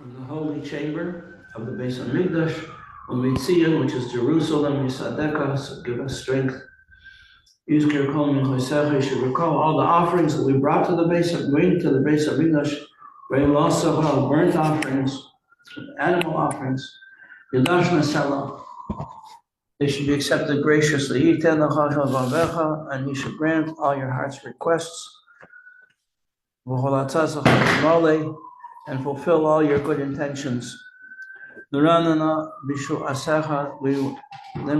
of the holy chamber of the Beis Hamikdash, Umitzion, which is Jerusalem, Yisadeka, so give us strength. You should recall all the offerings that we brought to the Beis Hamikdash, bring also burnt offerings, animal offerings, Yadashna Salah. They should be accepted graciously, and He should grant all your heart's requests, and fulfill all your good intentions. Then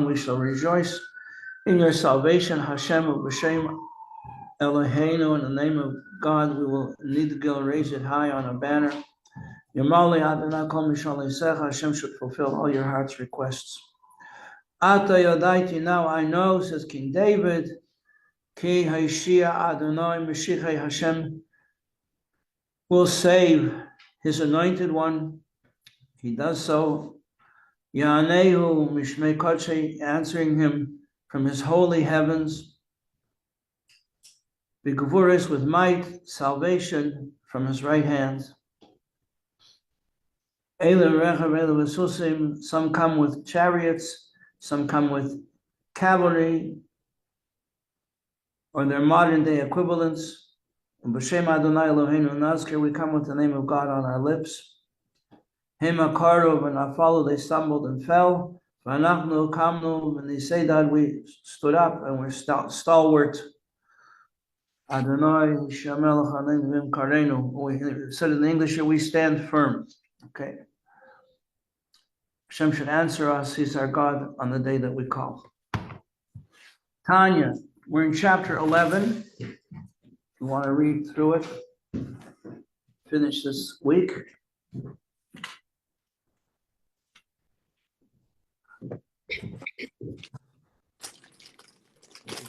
we shall rejoice in your salvation, Hashem B'Shem Eloheinu, in the name of God. We will raise it high on a banner. Yamali Adonai Kol Mishalisecha, Hashem should fulfill all your heart's requests. Ata Yodaiti, now I know, says King David, Ki Haishia Adonai Meshichei, Hashem will save His anointed one. He does so. Ya'anehu Mishmei Kodshei, answering him from His holy heavens. B'gevuris, with might, salvation from His right hand. Eile rechav, eile v'susim, some come with chariots, some come with cavalry, or their modern day equivalents. B'Shem Adonai Eloheinu Nazkir, we come with the name of God on our lips. Him akarov, and Afalu, they stumbled and fell. V'anachnu kamnu, when they say that, we stood up and we're stalwart. Adonai Shamelach Aneinu Karenu. We said in English, we stand firm. Okay. Hashem should answer us. He's our God on the day that we call. Tanya, we're in chapter 11. If you want to read through it, finish this week.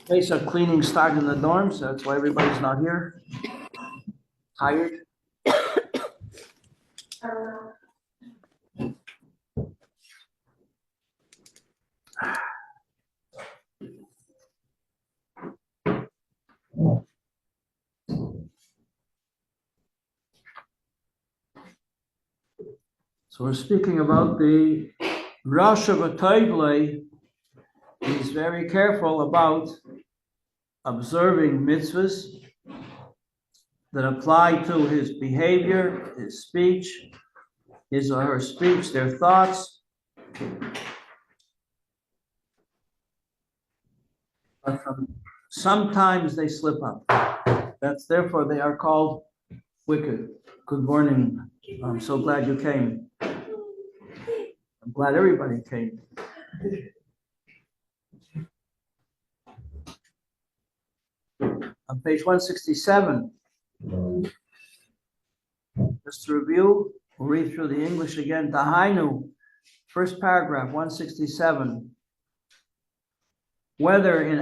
Case of cleaning started in the dorms, so that's why everybody's not here. Tired. So we're speaking about the Rosh Hashanah. He's very careful about observing mitzvahs that apply to his behavior, his speech, his or her speech, their thoughts. But sometimes they slip up. Therefore they are called wicked. Good morning. I'm so glad you came. I'm glad everybody came. On page 167, just to review, we'll read through the English again. Dahainu, first paragraph, 167. Whether in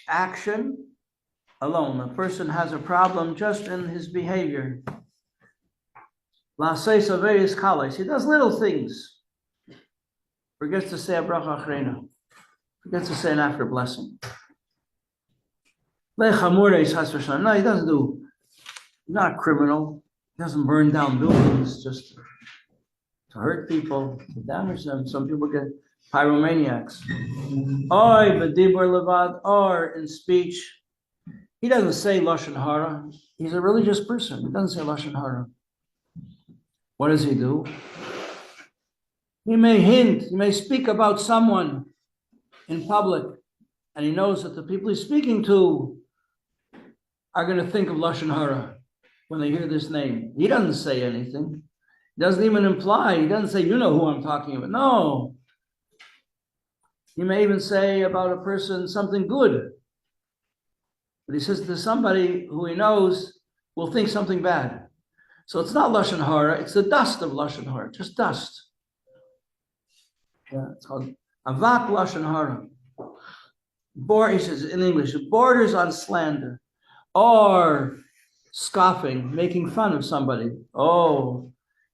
action alone, a person has a problem just in his behavior. Lasei saveris kales, he does little things. Forgets to say a bracha achrena. Forgets to say an after blessing. No, he doesn't do, not a criminal. He doesn't burn down buildings just to hurt people, to damage them. Some people get pyromaniacs. Or in speech, he doesn't say Lashon Hara. He's a religious person. He doesn't say Lashon Hara. What does he do? He may hint, he may speak about someone in public, and he knows that the people he's speaking to are going to think of Lashon Hara when they hear this name. He doesn't say anything. He doesn't even imply. He doesn't say, you know who I'm talking about. No. He may even say about a person something good. But he says to somebody who he knows will think something bad. So it's not Lashon Hara, it's the dust of Lashon Hara, just dust. Yeah, it's called Avak Lashon Hara. He says in English, it borders on slander. Or scoffing, making fun of somebody. Oh,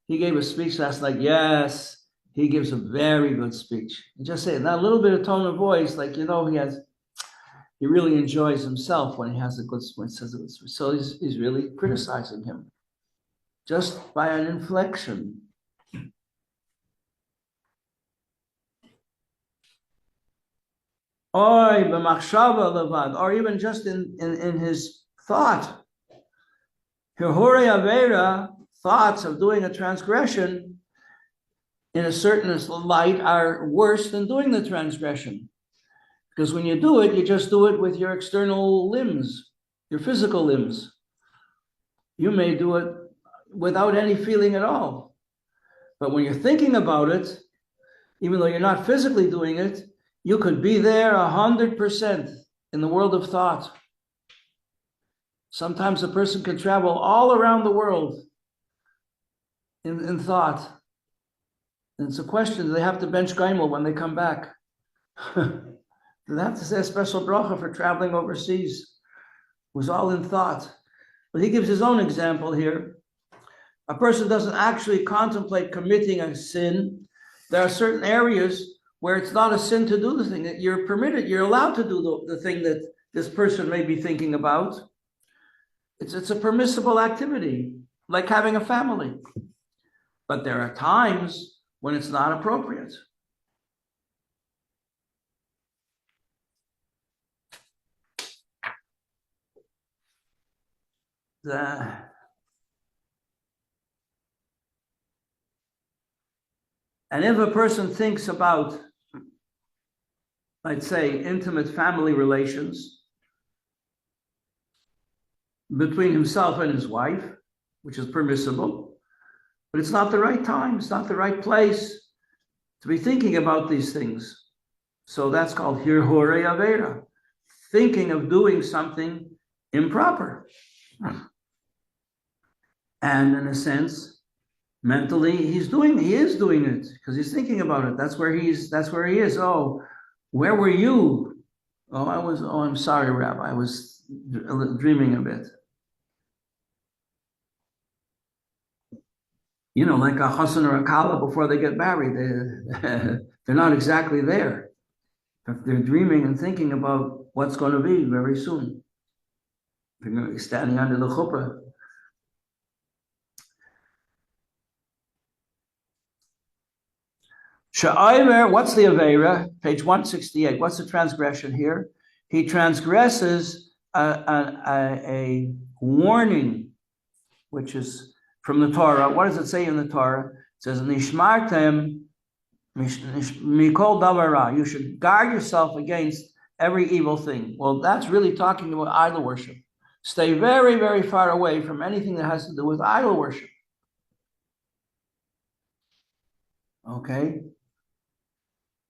he gave a speech last night. Yes, he gives a very good speech. You just say that little bit of tone of voice, like, you know, he really enjoys himself when he has a good speech. So he's really criticizing him. Just by an inflection. or even just in his thought. Thoughts of doing a transgression in a certain light are worse than doing the transgression. Because when you do it, you just do it with your external limbs, your physical limbs. You may do it without any feeling at all. But when you're thinking about it, even though you're not physically doing it, you could be there 100% in the world of thought. Sometimes a person can travel all around the world in thought. And it's a question, do they have to bench Gaimel when they come back? Do they have to say a special bracha for traveling overseas? It was all in thought. But he gives his own example here. A person doesn't actually contemplate committing a sin. There are certain areas where it's not a sin to do the thing that you're permitted, you're allowed to do the thing that this person may be thinking about. It's a permissible activity, like having a family. But there are times when it's not appropriate. And if a person thinks about, let's say, intimate family relations between himself and his wife, which is permissible, but it's not the right time, it's not the right place to be thinking about these things. So that's called hirhorei avera, thinking of doing something improper. And in a sense, mentally, he is doing it because he's thinking about it. That's where he is. Oh, where were you? I'm sorry, Rabbi. I was dreaming a bit. You know, like a chassan or a kala before they get married, they're not exactly there. They're dreaming and thinking about what's going to be very soon. They're going to be standing under the chuppah. Sha'ayver, what's the Aveira? Page 168. What's the transgression here? He transgresses a warning, which is from the Torah. What does it say in the Torah? It says, Nishmartem mikol davara. You should guard yourself against every evil thing. Well, that's really talking about idol worship. Stay very, very far away from anything that has to do with idol worship. Okay?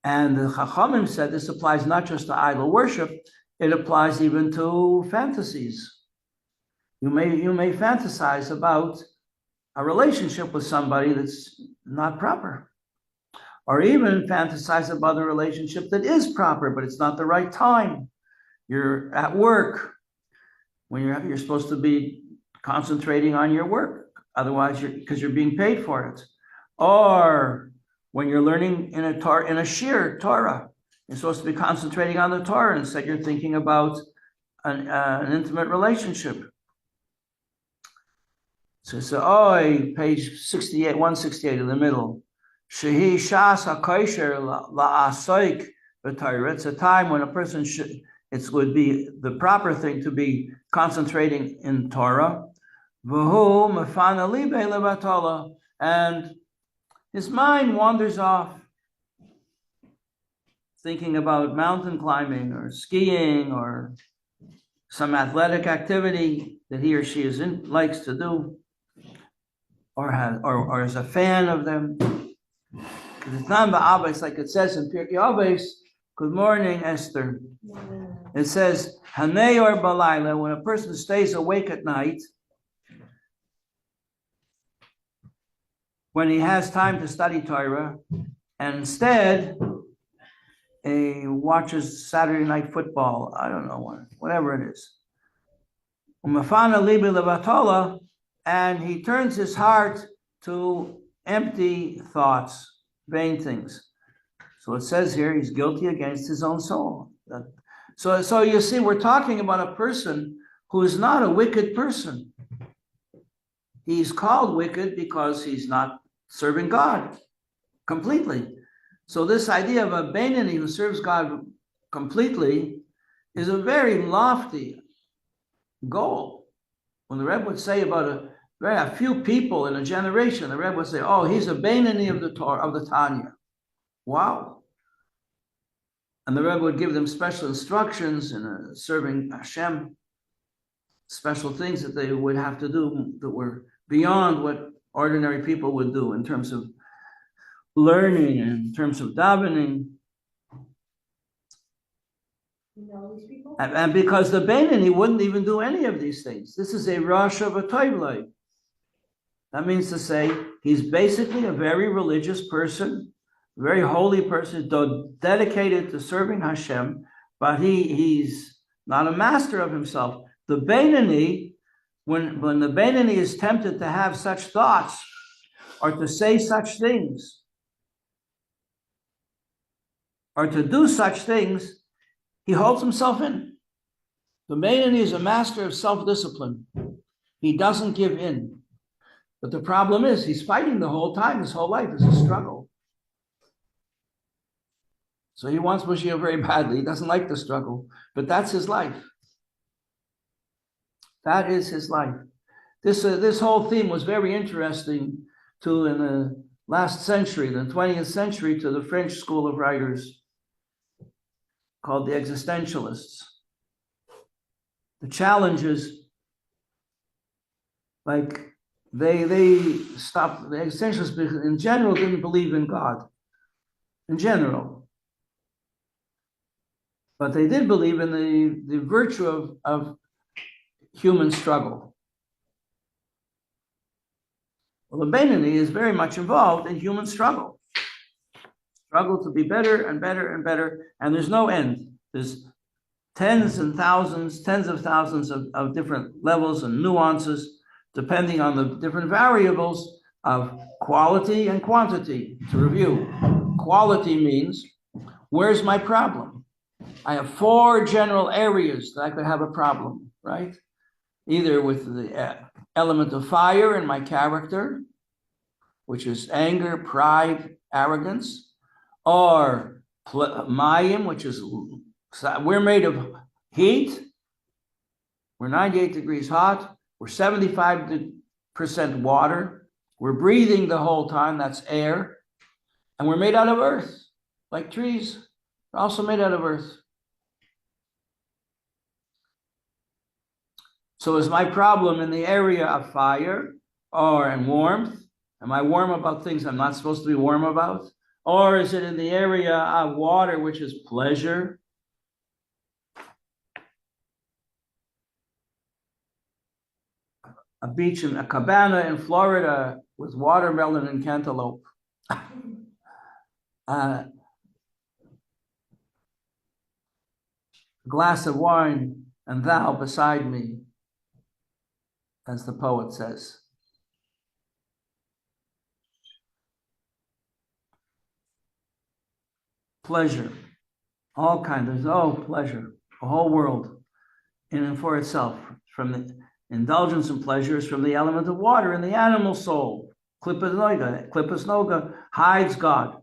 And the Chachamim said this applies not just to idol worship, it applies even to fantasies. You may fantasize about a relationship with somebody that's not proper. Or even fantasize about a relationship that is proper, but it's not the right time. You're at work when you're supposed to be concentrating on your work. Otherwise, because you're being paid for it. Or when you're learning in a shir, Torah, you're supposed to be concentrating on the Torah. Instead, you're thinking about an intimate relationship. So, page 68, 168 in the middle. Shehi shas hakoisher la'asoik b'Torah. It's a time when a person it would be the proper thing to be concentrating in Torah. V'hu mefana libe levatala, and his mind wanders off, thinking about mountain climbing or skiing or some athletic activity that he or she likes to do, or is a fan of them. It's like it says in Pirkei Avos. Good morning, Esther. It says Hanei or Balayla, when a person stays awake at night, when he has time to study Torah, and instead he watches Saturday Night Football, I don't know, whatever it is. And he turns his heart to empty thoughts, vain things. So it says here, he's guilty against his own soul. So you see, we're talking about a person who is not a wicked person. He's called wicked because he's not serving God completely. So this idea of a Beinoni who serves God completely is a very lofty goal. When the Rebbe would say about a few people in a generation, the Rebbe would say, "Oh, he's a Beinani of the Torah, of the Tanya." Wow! And the Rebbe would give them special instructions in serving Hashem, special things that they would have to do that were beyond what ordinary people would do in terms of learning, in terms of davening. You know these people? And because the Beinani wouldn't even do any of these things. This is a Rosh of a Toivlai. That means to say he's basically a very religious person, a very holy person, dedicated to serving Hashem, but he's not a master of himself. The Beinani, when the Beinani is tempted to have such thoughts or to say such things or to do such things, he holds himself in. The Beinani is a master of self-discipline. He doesn't give in. But the problem is he's fighting the whole time. His whole life is a struggle. So he wants Mashiach very badly. He doesn't like the struggle, but that's his life. That is his life. This whole theme was very interesting to, in the last century, the 20th century, to the French school of writers called the existentialists. The challenge is, like, they stopped, the existentialists in general didn't believe in God, in general. But they did believe in the virtue of human struggle. Well, the Beinani is very much involved in human struggle. Struggle to be better and better and better, and there's no end. There's tens of thousands of different levels and nuances, depending on the different variables of quality and quantity. To review, quality means, where's my problem? I have 4 general areas that I could have a problem, right? Either with the element of fire in my character, which is anger, pride, arrogance, or mayim, which is, we're made of heat, we're 98 degrees hot, we're 75% water, we're breathing the whole time, that's air, and we're made out of earth, like trees, we're also made out of earth. So is my problem in the area of fire or in warmth? Am I warm about things I'm not supposed to be warm about? Or is it in the area of water, which is pleasure? A beach in a cabana in Florida with watermelon and cantaloupe. A glass of wine and thou beside me, as the poet says. Pleasure, all kinds of, pleasure, a whole world in and for itself, from the indulgence and pleasures from the element of water in the animal soul. Klippas Noga hides God.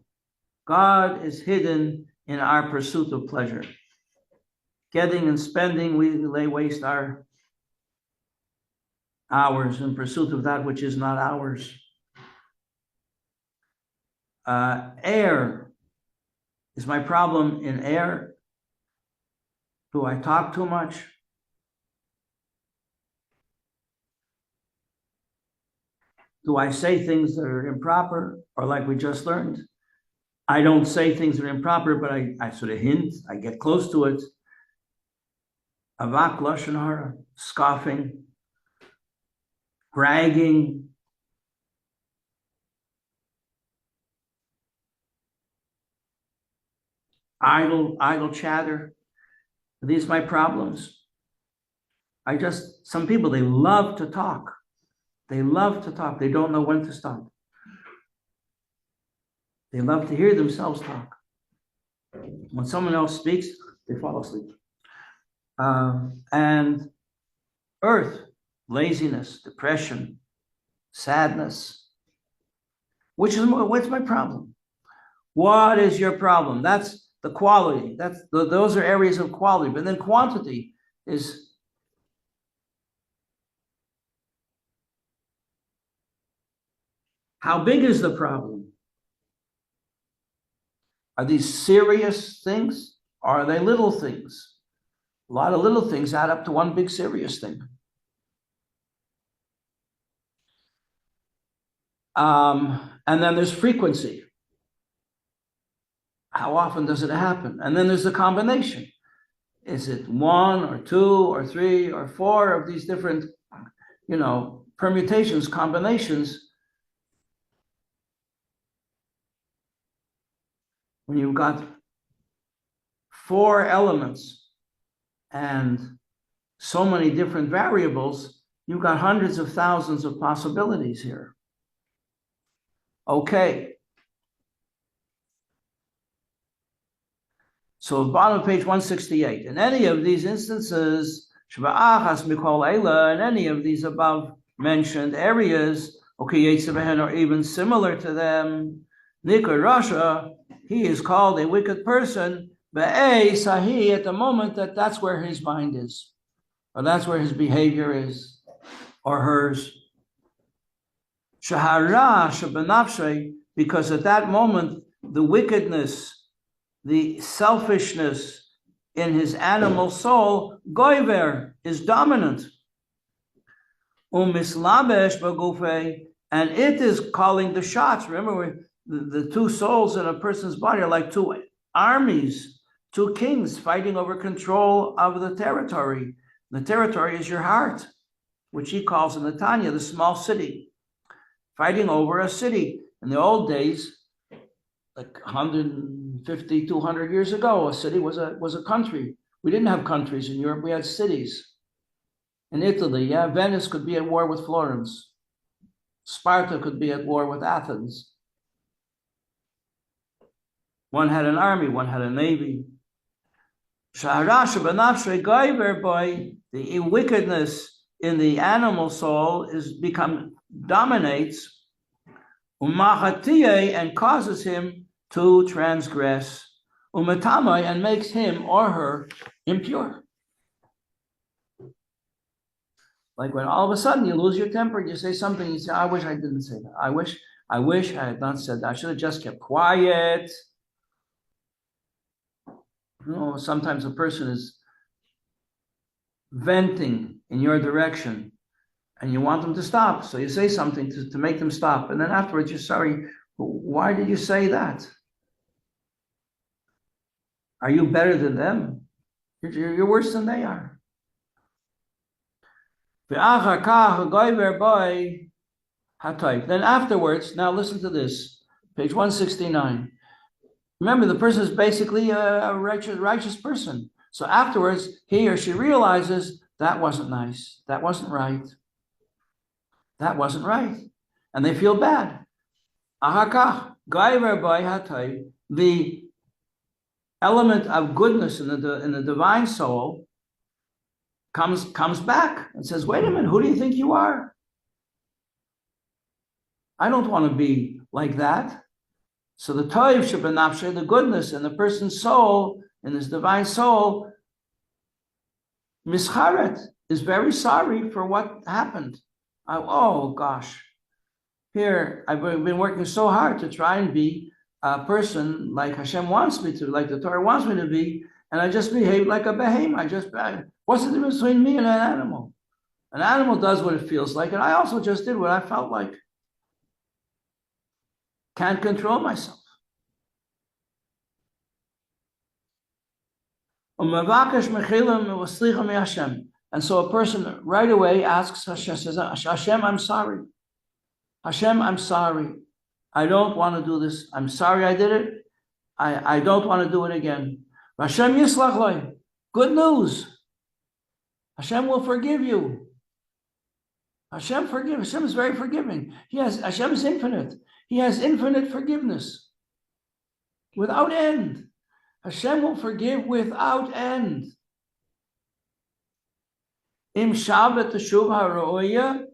God is hidden in our pursuit of pleasure. Getting and spending, we lay waste our hours in pursuit of that which is not ours. Air. Is my problem in air? Do I talk too much? Do I say things that are improper? Or like we just learned, I don't say things that are improper, but I sort of hint, I get close to it. Avak lashon hara, scoffing, bragging, idle chatter. Are these my problems? Some people, they love to talk. They love to talk. They don't know when to stop. They love to hear themselves talk. When someone else speaks, they fall asleep. And earth, laziness, depression, sadness. What's my problem? What is your problem? That's the quality. Those are areas of quality. But then quantity is how big is the problem? Are these serious things or are they little things? A lot of little things add up to one big serious thing. And then there's frequency. How often does it happen? And then there's the combination. Is it one or two or three or four of these different, permutations, combinations? When you've got four elements and so many different variables, you've got hundreds of thousands of possibilities here. Okay. So bottom of page 168. In any of these instances, in any of these above mentioned areas, or even similar to them, Nikar Rasha, he is called a wicked person, sahi, at the moment that's where his mind is, or that's where his behavior is, or hers. Shahara shabanafshay, because at that moment, the wickedness, the selfishness in his animal soul, goiver, is dominant. Mislabesh bagufe, and it is calling the shots. Remember, the two souls in a person's body are like two armies, two kings fighting over control of the territory. The territory is your heart, which he calls in the Tanya, the small city, fighting over a city. In the old days, like 150, 200 years ago, a city was a country. We didn't have countries in Europe, we had cities. In Italy, Venice could be at war with Florence. Sparta could be at war with Athens. One had an army, one had a navy. The wickedness in the animal soul dominates and causes him to transgress, and makes him or her impure. Like when all of a sudden you lose your temper, you say something, you say, I wish I didn't say that. I wish I had not said that. I should have just kept quiet. Sometimes a person is venting in your direction and you want them to stop. So you say something to make them stop. And then afterwards you're sorry. Why did you say that? Are you better than them? You're worse than they are. Then afterwards, now listen to this, page 169. Remember, the person is basically a righteous person. So afterwards, he or she realizes that wasn't nice. That wasn't right. That wasn't right. And they feel bad. The element of goodness in the divine soul comes back and says, wait a minute, who do you think you are? I don't want to be like that. So the toiv shebenafshe, the goodness in the person's soul, in this divine soul, mischaret, is very sorry for what happened. Oh gosh, here I've been working so hard to try and be a person like Hashem wants me to, like the Torah wants me to be, and I just behaved like a behemoth. What's the difference between me and an animal? An animal does what it feels like, and I also just did what I felt like. Can't control myself. And so a person right away asks Hashem, says, Hashem, I'm sorry. Hashem, I'm sorry. I don't want to do this. I'm sorry I did it. I don't want to do it again. Hashem yislach loy. Good news. Hashem will forgive you. Hashem forgives. Hashem is very forgiving. Hashem is infinite. He has infinite forgiveness without end. Hashem will forgive without end. Im shavet teshuvah ro'oya.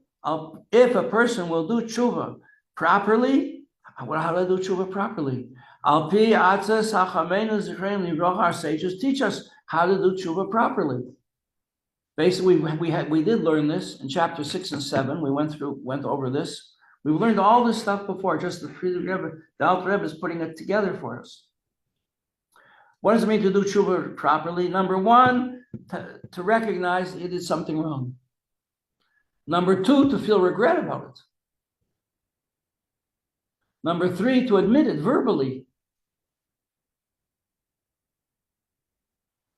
If a person will do tshuva properly, how do I do tshuva properly? Al pi atzas hachamenu zichreim livrocha, our sages teach us how to do tshuva properly. Basically, we did learn this in chapter 6 and 7. We went over this. We've learned all this stuff before. Just the Alter Rebbe is putting it together for us. What does it mean to do tshuva properly? Number one, to recognize you did something wrong. Number two, to feel regret about it. Number three, to admit it verbally.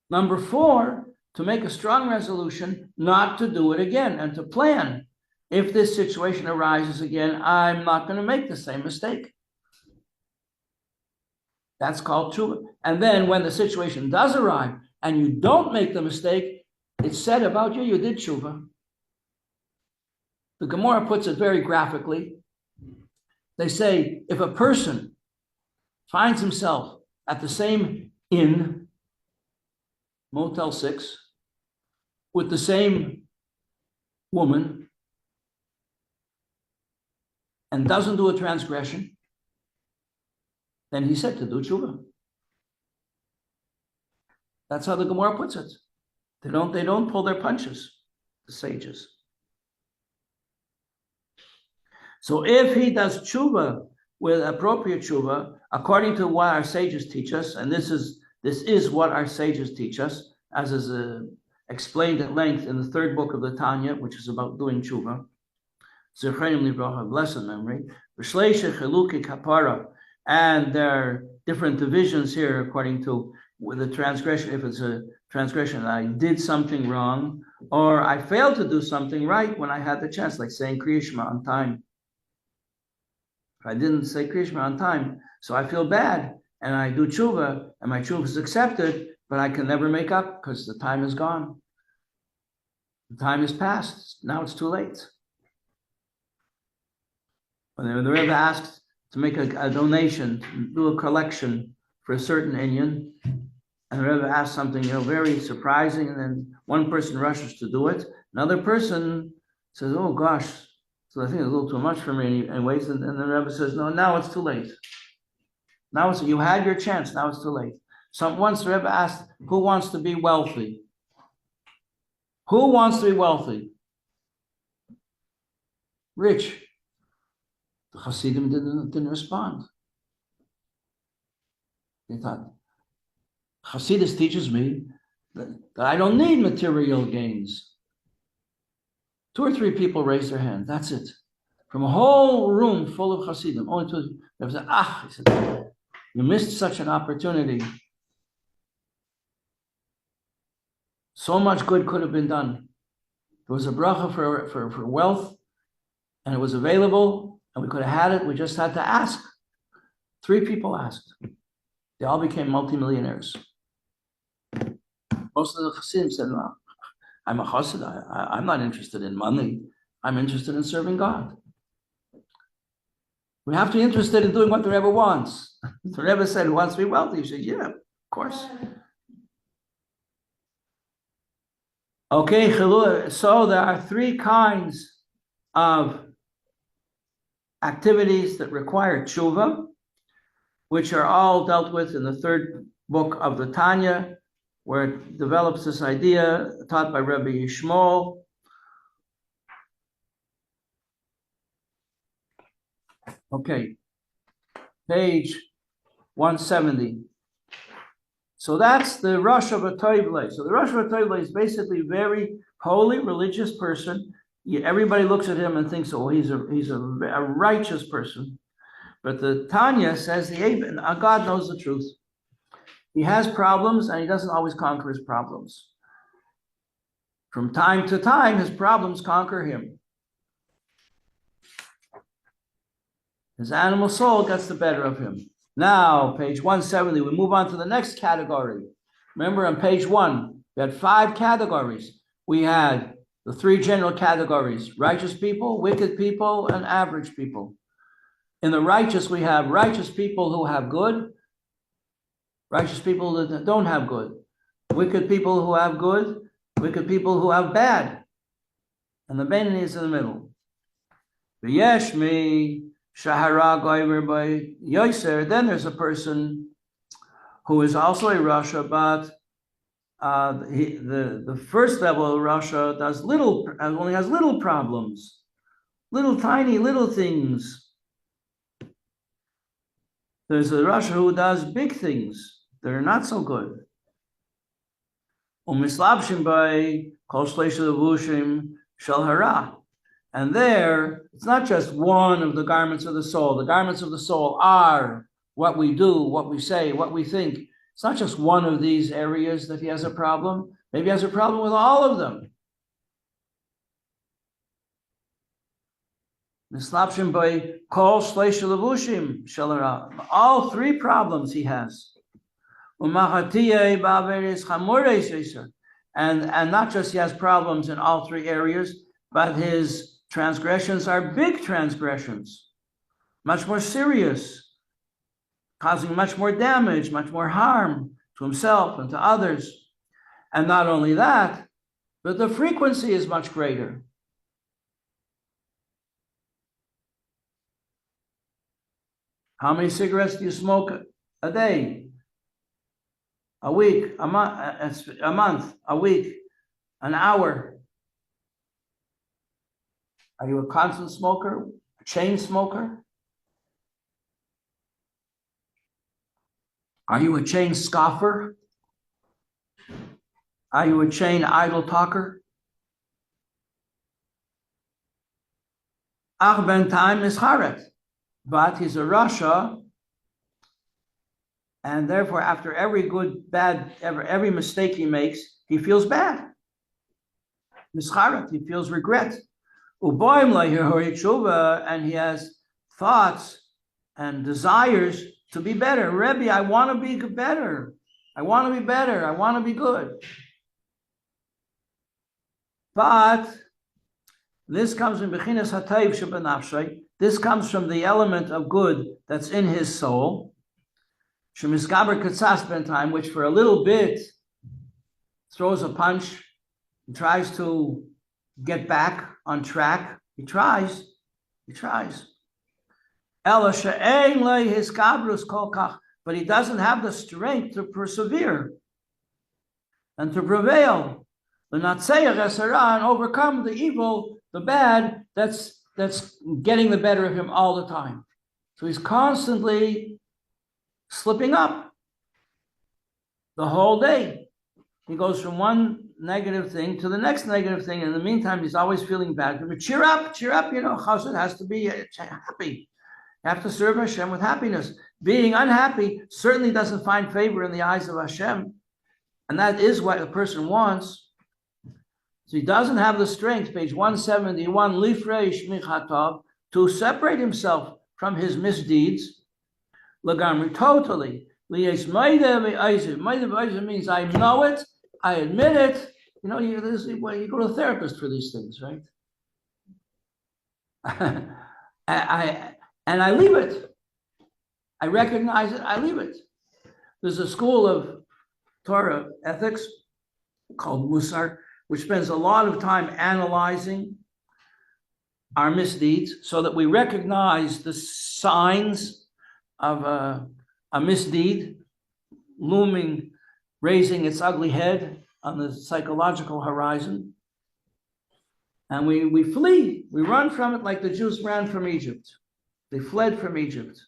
Number four, to make a strong resolution not to do it again and to plan. If this situation arises again, I'm not going to make the same mistake. That's called tshuva. And then when the situation does arrive and you don't make the mistake, it's said about you, you did tshuva. The Gemara puts it very graphically. They say, if a person finds himself at the same inn, Motel 6, with the same woman, and doesn't do a transgression, then he said to do tshuva. That's how the Gemara puts it. They don't pull their punches, the sages. So if he does tshuva with appropriate tshuva, according to what our sages teach us, and this is what our sages teach us, as is explained at length in the third book of the Tanya, which is about doing tshuva, Zechrenim Livrocha, blessed memory, V'shleisha Cheluki Kapara, and there are different divisions here according to the transgression. If it's a transgression, I did something wrong, or I failed to do something right when I had the chance, like saying Kriya Shema on time. If I didn't say Kriya Shema on time, so I feel bad, and I do tshuva, and my tshuva is accepted, but I can never make up because the time is gone. The time is past. Now it's too late. When the Rebbe asked to make a donation, do a collection for a certain Inyan, and the Rebbe asked something very surprising, and then one person rushes to do it. Another person says, oh gosh, so I think it's a little too much for me anyways, and the Rebbe says, no, now it's too late. Now you had your chance, now it's too late. Once the Rebbe asked, who wants to be wealthy? Who wants to be wealthy? Rich. The Hasidim didn't respond. They thought, Hasidus teaches me that I don't need material gains. 2 or 3 people raised their hand. That's it. From a whole room full of Hasidim. Only 2. They said, he said, you missed such an opportunity. So much good could have been done. There was a bracha for wealth, and it was available, and we could have had it. We just had to ask. 3 people asked. They all became multimillionaires. Most of the Chassidim said, no, I'm a Chassid. I'm not interested in money. I'm interested in serving God. We have to be interested in doing what the Rebbe wants. The Rebbe said, who wants to be wealthy? He said, yeah, of course. Okay, so there are 3 kinds of activities that require tshuva, which are all dealt with in the third book of the Tanya, where it develops this idea taught by Rabbi Yishmael. Okay, page 170. So that's the Rosh of a Toivle. So the Rosh of a Toivle is basically a very holy, religious person. Everybody looks at him and thinks, oh, he's a righteous person. But the Tanya says God knows the truth. He has problems, and he doesn't always conquer his problems. From time to time, his problems conquer him. His animal soul gets the better of him. Now, page 170, we move on to the next category. Remember, on page 1, we had 5 categories. We had the 3 general categories: righteous people, wicked people, and average people. In the righteous, we have righteous people who have good, righteous people that don't have good, wicked people who have good, wicked people who have bad, and the Beinoni is in the middle. V'yesh mi Shahara Goiver by Yoiser, then there's a person who is also a Rasha, but the first level of Rasha only has little problems, little tiny little things. There's a Rasha who does big things that are not so good. Umislabshim by Kol Shleisha Levushim Shel Hara. And there, it's not just one of the garments of the soul. The garments of the soul are what we do, what we say, what we think. It's not just one of these areas that he has a problem. Maybe he has a problem with all of them. Mislapshim by Kol Shleisha Levushim Shel Hara. All three problems he has. And not just he has problems in all three areas, but his transgressions are big transgressions, much more serious, causing much more damage, much more harm to himself and to others. And not only that, but the frequency is much greater. How many cigarettes do you smoke a day? A week, a month, a week, an hour? Are you a constant smoker, a chain smoker? Are you a chain scoffer? Are you a chain idle talker? Ach ben time is charet, but he's a Rasha, and therefore after every every mistake he makes, he feels bad. Mischaret, he feels regret. And he has thoughts and desires to be better. Rebbe, I want to be better. I want to be better. I want to be good. But this comes from Bechinas Hatayv Shebenafshay. This comes from the element of good that's in his soul. Shemisgaber Katsas Ben time, which for a little bit throws a punch and tries to get back on track. He tries. Ela she'ein lo hiskabrus kol kach, but he doesn't have the strength to persevere and to prevail, and overcome the evil, the bad that's getting the better of him all the time. So he's constantly slipping up the whole day. He goes from one negative thing to the next negative thing. In the meantime, he's always feeling bad. But cheer up, Chassid has to be happy. You have to serve Hashem with happiness. Being unhappy certainly doesn't find favor in the eyes of Hashem. And that is what a person wants. So he doesn't have the strength, page 171, Lifrei Shmichatov, to separate himself from his misdeeds. Lagamri, totally. Lies Maida means I know it, I admit it. You know, you go to a therapist for these things, right? And I leave it. I recognize it, I leave it. There's a school of Torah ethics called Musar, which spends a lot of time analyzing our misdeeds so that we recognize the signs of a misdeed looming, raising its ugly head on the psychological horizon. And we flee, we run from it like the Jews ran from Egypt. They fled from Egypt.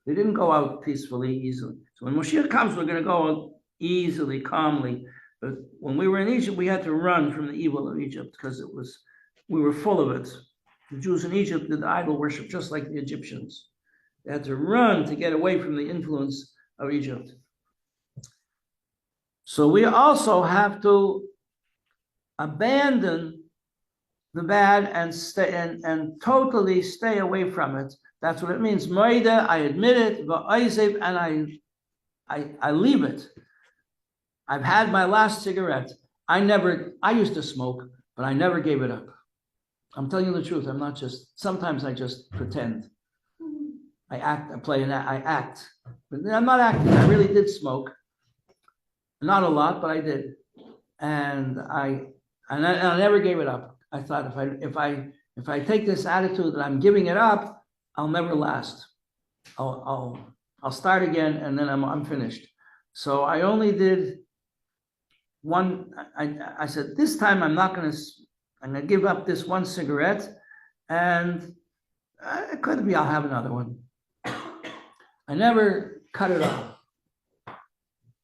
They didn't go out peacefully, easily. So when Moshiach comes, we're going to go out easily, calmly. But when we were in Egypt, we had to run from the evil of Egypt because we were full of it. The Jews in Egypt did idol worship just like the Egyptians. They had to run to get away from the influence of Egypt. So we also have to abandon the bad and stay and totally stay away from it. That's what it means. Moida, I admit it, and I leave it. I've had my last cigarette. I used to smoke, but I never gave it up. I'm telling you the truth. Sometimes I just pretend. I act, I act. But I'm not acting. I really did smoke. Not a lot, but I did. And I never gave it up. I thought if I take this attitude that I'm giving it up, I'll never last. I'll start again and then I'm finished. So I only did one. I said this time I'm gonna give up this one cigarette, and it could be I'll have another one. I never cut it off.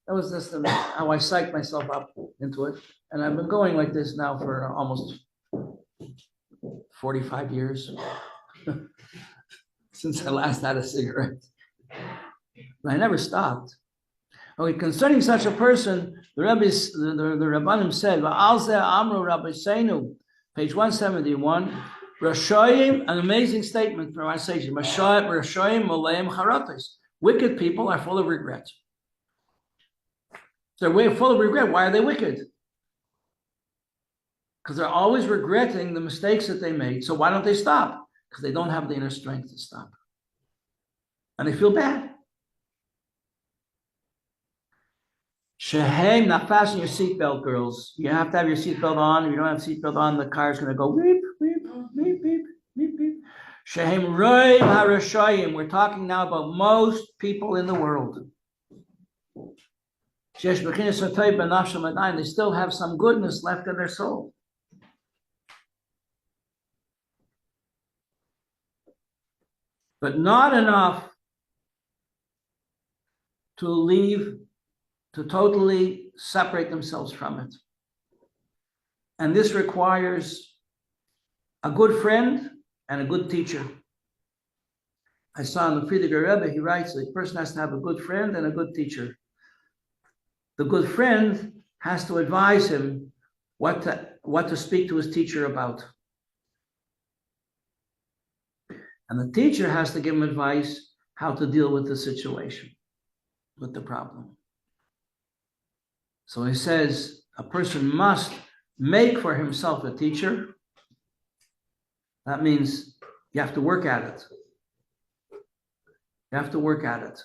That was just how I psyched myself up into it, and I've been going like this now for almost 45 years since I last had a cigarette. But I never stopped. Okay, concerning such a person, the Rabbanim said, "Va'alzeh Amru Rabbi Seinu," page 171. Rashoyim, an amazing statement from our sage. Rashoyim moleim charatos. Wicked people are full of regret. So they're full of regret. Why are they wicked? Because they're always regretting the mistakes that they made. So why don't they stop? Because they don't have the inner strength to stop. And they feel bad. Shehem, now fasten your seatbelt, girls. You have to have your seatbelt on. If you don't have seatbelt on, the car is going to go beep, beep, beep, beep, beep, beep. Shehem roiv harashayim. We're talking now about most people in the world. They still have some goodness left in their soul. But not enough to totally separate themselves from it. And this requires a good friend and a good teacher. I saw in the Friediger Rebbe, he writes that a person has to have a good friend and a good teacher. The good friend has to advise him what to speak to his teacher about. And the teacher has to give him advice how to deal with the situation, with the problem. So he says a person must make for himself a teacher. That means you have to work at it. You have to work at it.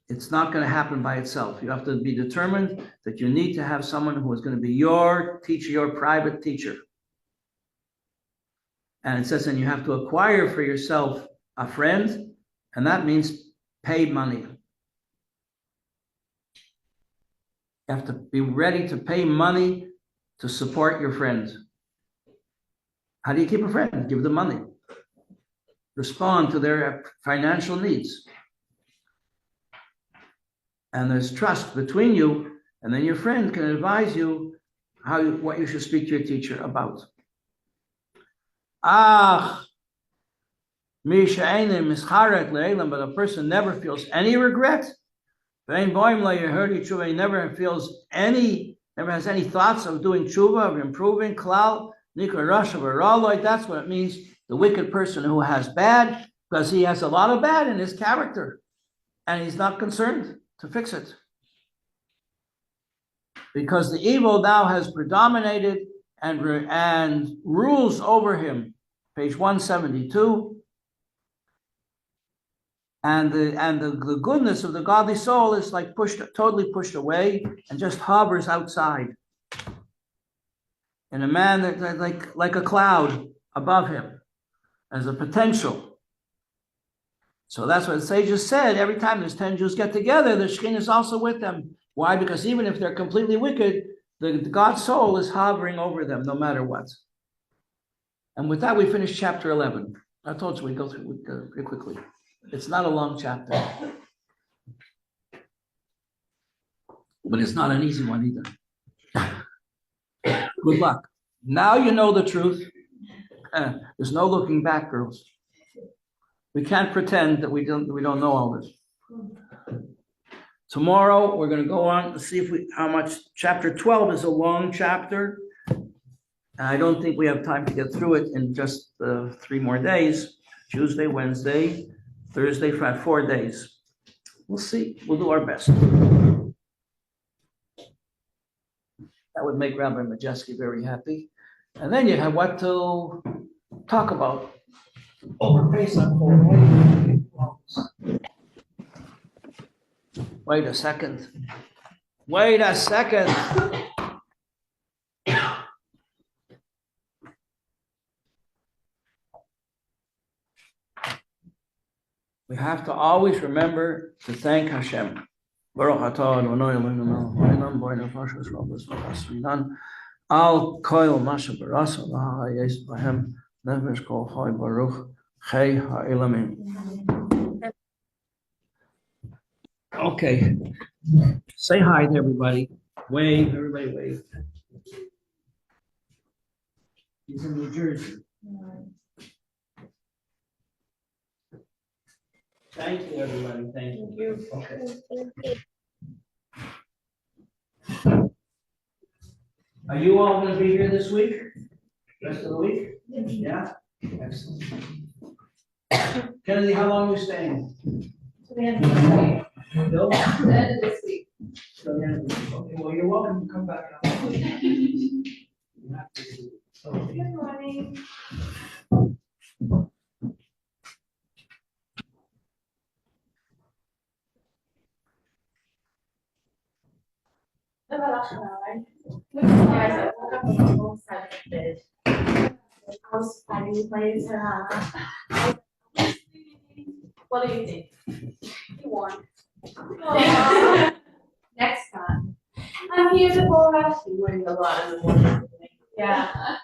It's not going to happen by itself. You have to be determined that you need to have someone who is going to be your teacher, your private teacher. And it says, and you have to acquire for yourself a friend, and that means paid money. You have to be ready to pay money to support your friend. How do you keep a friend? Give them money. Respond to their financial needs. And there's trust between you, and then your friend can advise you what you should speak to your teacher about. But a person never feels any regret. He never has any thoughts of doing tshuva, of improving. That's what it means, the wicked person who has bad, because he has a lot of bad in his character, and he's not concerned to fix it. Because the evil now has predominated and rules over him. Page 172. And the goodness of the godly soul is like totally pushed away and just hovers outside. And a man that like a cloud above him as a potential. So that's what the sages said. Every time there's 10 Jews get together, the Shekhinah is also with them. Why? Because even if they're completely wicked, the God's soul is hovering over them no matter what. And with that, we finish chapter 11. I told you we'd go through it pretty quickly. It's not a long chapter. But it's not an easy one either. Good luck. Now you know the truth. There's no looking back, girls. We can't pretend that we don't know all this. Tomorrow we're going to go on to see how much. Chapter 12 is a long chapter, and I don't think we have time to get through it in just 3 more days. Tuesday, Wednesday, Thursday, Friday, 4 days. We'll see. We'll do our best. That would make Rabbi Majeski very happy. And then you have what to talk about. Over Pesach. Wait a second. Wait a second. We have to always remember to thank Hashem. Baruch atah Adonai Eloheinu melech haolam bo'el nefashos rabos v'chasrinan al kol masha barasa v'ha'ayis b'hem nefesh kol chai baruch chei ha'elamim. Okay, say hi to everybody. Wave, everybody wave. He's in New Jersey. Thank you, everybody. Thank you. Okay. Are you all going to be here this week? Rest of the week? Yeah? Excellent. Kennedy, how long are you staying? To the end of the week. Bill? To the end of this week. Till the end of the week. Okay, well, you're welcome to come back. You have to. Okay. Good morning. Guys, I woke up on both sides of the bed. I was fighting place. What do you think? You won. Next time. I'm here to for us. You win a lot in the morning. Yeah.